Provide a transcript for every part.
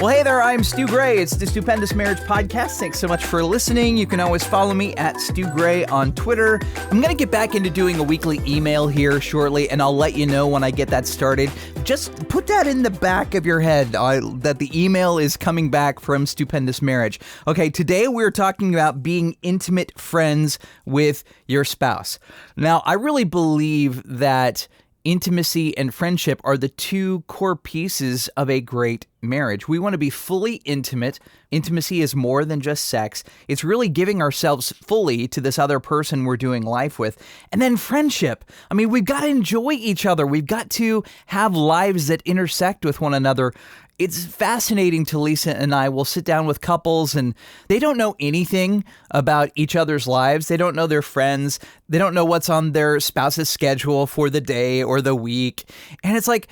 Well, hey there, I'm Stu Gray. It's the Stupendous Marriage Podcast. Thanks so much for listening. You can always follow me at Stu Gray on Twitter. I'm going to get back into doing a weekly email here shortly, and I'll let you know when I get that started. Just put that in the back of your head, that the email is coming back from Stupendous Marriage. Okay, today we're talking about being intimate friends with your spouse. Now, I really believe that intimacy and friendship are the two core pieces of a great marriage. We want to be fully intimate. Intimacy is more than just sex. It's really giving ourselves fully to this other person we're doing life with. And then friendship. I mean, we've got to enjoy each other. We've got to have lives that intersect with one another. It's fascinating to Lisa and I will sit down with couples and they don't know anything about each other's lives. They don't know their friends. They don't know what's on their spouse's schedule for the day or the week. And it's like,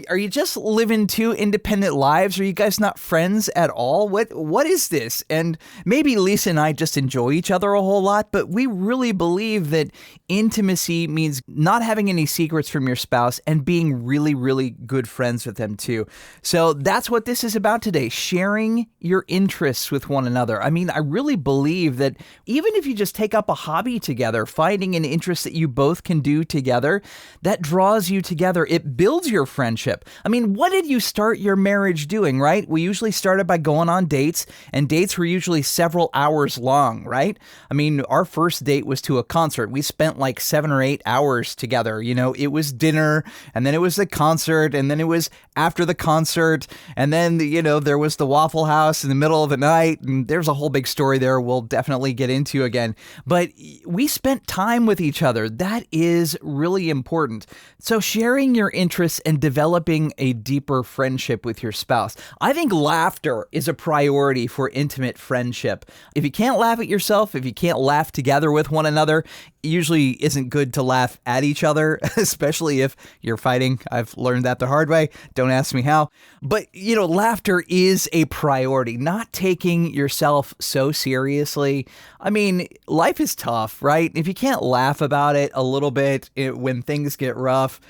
are you just living two independent lives? Are you guys not friends at all? What is this? And maybe Lisa and I just enjoy each other a whole lot, but we really believe that intimacy means not having any secrets from your spouse and being really, really good friends with them too. So that's what this is about today, sharing your interests with one another. I mean, I really believe that even if you just take up a hobby together, finding an interest that you both can do together, that draws you together. It builds your friendship. I mean, what did you start your marriage doing, right? We usually started by going on dates, and dates were usually several hours long, right? I mean, our first date was to a concert. We spent like 7 or 8 hours together. You know, it was dinner, and then it was the concert, and then it was after the concert, and then, you know, there was the Waffle House in the middle of the night, and there's a whole big story there we'll definitely get into again. But we spent time with each other. That is really important. So sharing your interests and developing a deeper friendship with your spouse. I think laughter is a priority for intimate friendship. If you can't laugh at yourself, if you can't laugh together with one another, it usually isn't good to laugh at each other, especially if you're fighting. I've learned that the hard way. Don't ask me how. But, you know, laughter is a priority, not taking yourself so seriously. I mean, life is tough, right? If you can't laugh about it a little bit when things get rough,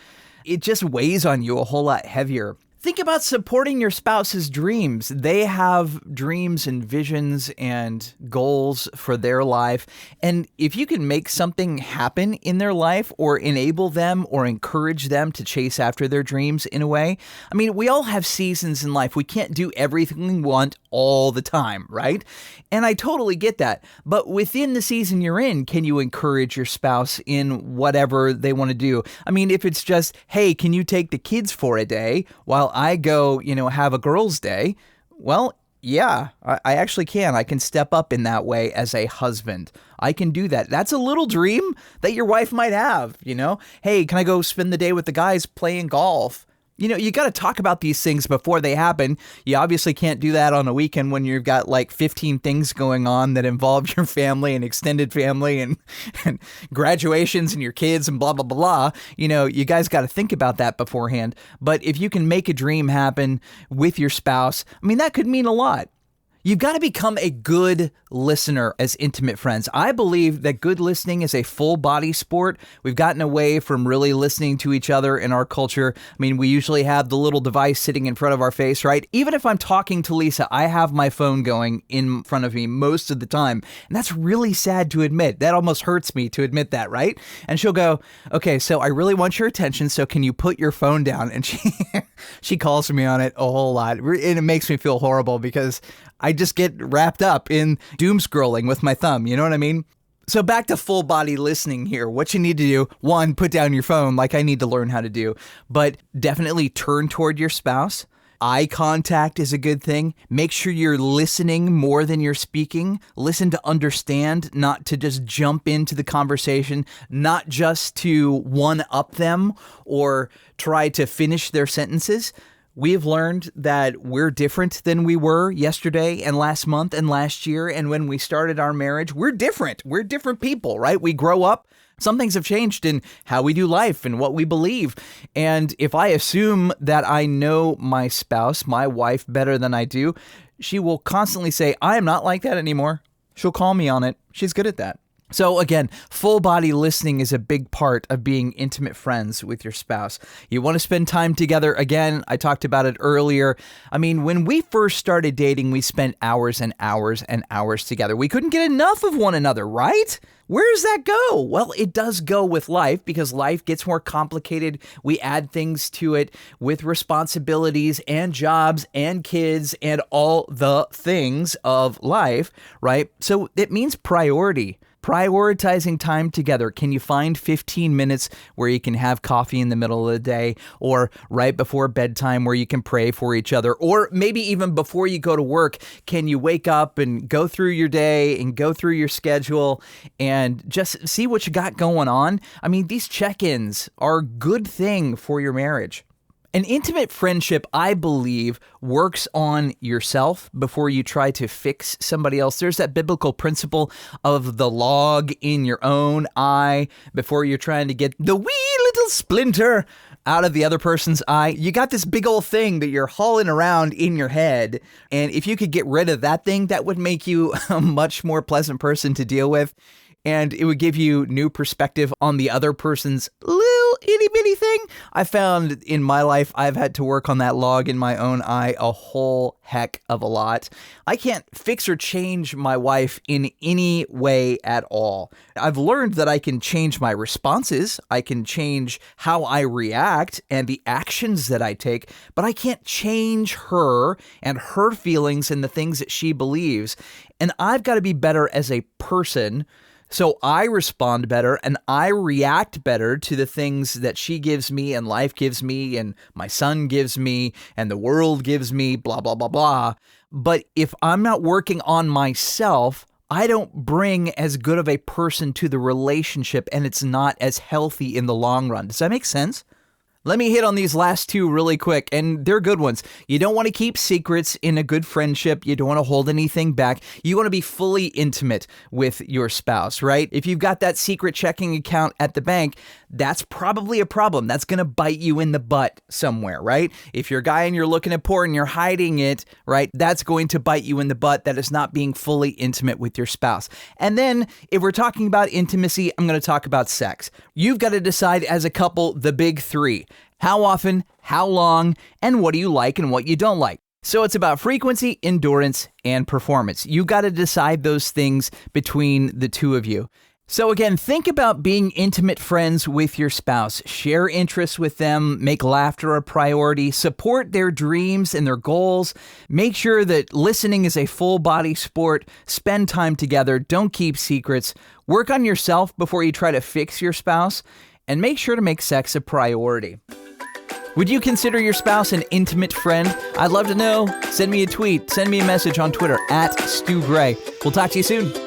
it just weighs on you a whole lot heavier. Think about supporting your spouse's dreams. They have dreams and visions and goals for their life. And if you can make something happen in their life or enable them or encourage them to chase after their dreams in a way, I mean, we all have seasons in life. We can't do everything we want all the time, right? And I totally get that. But within the season you're in, can you encourage your spouse in whatever they want to do? I mean, if it's just, hey, can you take the kids for a day while I go, have a girls' day? Well, yeah, I actually can. I can step up in that way as a husband. I can do that. That's a little dream that your wife might have, Hey, can I go spend the day with the guys playing golf? You got to talk about these things before they happen. You obviously can't do that on a weekend when you've got like 15 things going on that involve your family and extended family and graduations and your kids and blah, blah, blah. You guys got to think about that beforehand. But if you can make a dream happen with your spouse, I mean, that could mean a lot. You've got to become a good listener as intimate friends. I believe that good listening is a full body sport. We've gotten away from really listening to each other in our culture. I mean, we usually have the little device sitting in front of our face, right? Even if I'm talking to Lisa, I have my phone going in front of me most of the time. And that's really sad to admit. That almost hurts me to admit that, right? And she'll go, okay, so I really want your attention. So can you put your phone down? And she calls me on it a whole lot. And it makes me feel horrible because I just get wrapped up in doom scrolling with my thumb. You know what I mean? So back to full body listening here. What you need to do, one, put down your phone like I need to learn how to do, but definitely turn toward your spouse. Eye contact is a good thing. Make sure you're listening more than you're speaking. Listen to understand, not to just jump into the conversation, not just to one-up them or try to finish their sentences. We've learned that we're different than we were yesterday and last month and last year. And when we started our marriage, we're different. We're different people, right? We grow up. Some things have changed in how we do life and what we believe. And if I assume that I know my spouse, my wife, better than I do, she will constantly say, I am not like that anymore. She'll call me on it. She's good at that. So again, full body listening is a big part of being intimate friends with your spouse. You want to spend time together. Again, I talked about it earlier. I mean, when we first started dating, we spent hours and hours and hours together. We couldn't get enough of one another, right? Where does that go? Well, it does go with life because life gets more complicated. We add things to it with responsibilities and jobs and kids and all the things of life, right? So it means priority. Prioritizing time together. Can you find 15 minutes where you can have coffee in the middle of the day, or right before bedtime where you can pray for each other, or maybe even before you go to work? Can you wake up and go through your day and go through your schedule and just see what you got going on? I mean, these check-ins are a good thing for your marriage. An intimate friendship, I believe, works on yourself before you try to fix somebody else. There's that biblical principle of the log in your own eye before you're trying to get the wee little splinter out of the other person's eye. You got this big old thing that you're hauling around in your head. And if you could get rid of that thing, that would make you a much more pleasant person to deal with. And it would give you new perspective on the other person's little itty bitty thing. I found in my life, I've had to work on that log in my own eye a whole heck of a lot. I can't fix or change my wife in any way at all. I've learned that I can change my responses. I can change how I react and the actions that I take, but I can't change her and her feelings and the things that she believes. And I've got to be better as a person, so I respond better and I react better to the things that she gives me and life gives me and my son gives me and the world gives me, blah, blah, blah, blah. But if I'm not working on myself, I don't bring as good of a person to the relationship, and it's not as healthy in the long run. Does that make sense? Let me hit on these last two really quick, and they're good ones. You don't want to keep secrets in a good friendship. You don't want to hold anything back. You want to be fully intimate with your spouse, right? If you've got that secret checking account at the bank, that's probably a problem. That's going to bite you in the butt somewhere, right? If you're a guy and you're looking at porn and you're hiding it, right, that's going to bite you in the butt. That is not being fully intimate with your spouse. And then if we're talking about intimacy, I'm going to talk about sex. You've got to decide as a couple the big three. How often, how long, and what do you like and what you don't like? So it's about frequency, endurance, and performance. You got to decide those things between the two of you. So again, think about being intimate friends with your spouse. Share interests with them, make laughter a priority, support their dreams and their goals. Make sure that listening is a full body sport. Spend time together. Don't keep secrets. Work on yourself before you try to fix your spouse. And make sure to make sex a priority. Would you consider your spouse an intimate friend? I'd love to know. Send me a tweet. Send me a message on Twitter @StuGray. We'll talk to you soon.